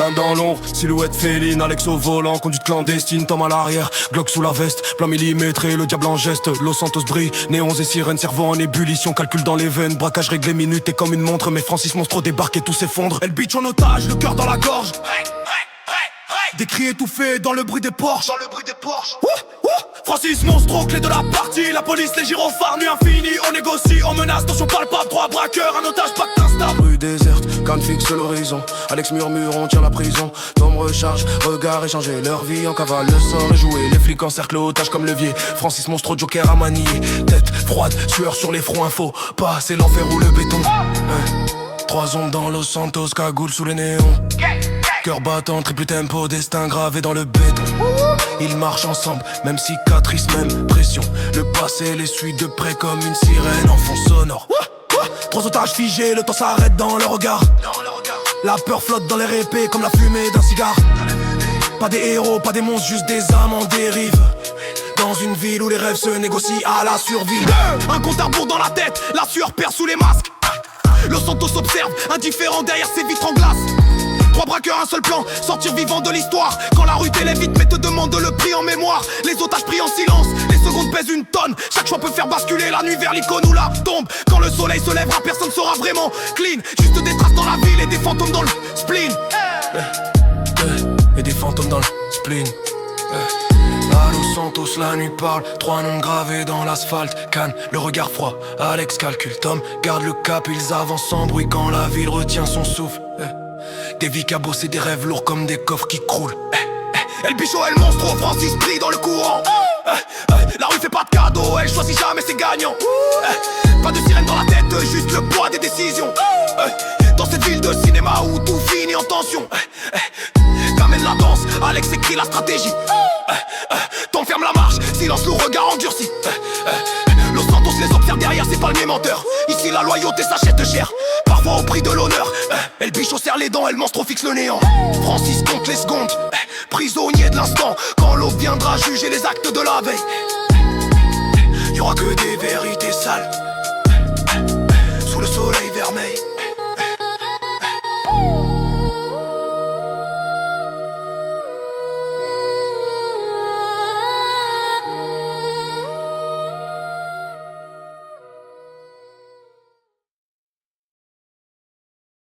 Canne dans l'ombre, silhouette féline, Alex au volant, conduite clandestine, Tom à l'arrière, Glock sous la veste, plan millimétré, le diable en geste, Los Santos brille, néons et sirènes, cerveau en ébullition, calcul dans les veines, braquage réglé, minute et comme une montre, mais Francis Monstro débarque et tout s'effondre. Elle bitch en otage, le cœur dans la gorge. Des cris étouffés dans le bruit des Porsche. Francis Monstro, clé de la partie. La police, les gyrophares, nuit infinie. On négocie, on menace, tension palpable. 3 braqueurs, un otage, pacte instable. Rue déserte, canne fixe l'horizon. Alex murmure, on tire la prison. Tom recharge, regard échangé. Leur vie en cavale, le sort est joué. Les flics encerclent otage comme levier. Francis Monstro, joker à manier. Tête froide, sueur sur les fronts, info. Pas, c'est l'enfer ou le béton. 3 ombres dans Los Santos, cagoule sous les néons. Cœur battant, triple tempo, destin gravé dans le béton. Ils marchent ensemble, même cicatrice, même pression. Le passé les suit de près comme une sirène en fond sonore. 3 otages figés, le temps s'arrête dans le regard. La peur flotte dans l'air épais comme la fumée d'un cigare. Pas des héros, pas des monstres, juste des âmes en dérive. Dans une ville où les rêves se négocient à la survie. Un compte à rebours dans la tête, la sueur perd sous les masques. Los Santos observe, indifférent derrière ses vitres en glace. 3 braqueurs, un seul plan, sortir vivant de l'histoire. Quand la rue t'élévite mais te demande le prix en mémoire. Les otages pris en silence, les secondes pèsent une tonne. Chaque choix peut faire basculer la nuit vers l'icône ou la tombe. Quand le soleil se lèvera, personne sera vraiment clean. Juste des traces dans la ville et des fantômes dans le spleen. Et des fantômes dans le spleen. À Los Santos la nuit parle, 3 noms gravés dans l'asphalte. Cannes, le regard froid, Alex calcule, Tom garde le cap, ils avancent sans bruit quand la ville retient son souffle. Des vies cabossées, des rêves lourds comme des coffres qui croulent. El Bichot, El Monstro, Francis brille dans le courant. La rue fait pas de cadeaux, elle choisit jamais ses gagnants. Pas de sirène dans la tête, juste le poids des décisions. Dans cette ville de cinéma où tout finit en tension. T'amènes la danse, Alex écrit la stratégie. Tom ferme la marche, silence lourd, regard endurci. Los Santos les observe derrière, c'est pas le menteur. Ici la loyauté s'achète cher, parfois au prix de l'honneur. El Bichot serre les dents, El Monstro fixe le néant. Francis compte les secondes, prisonnier de l'instant. Quand l'aube viendra juger les actes de la veille, y'aura que des vérités sales sous le soleil vermeil.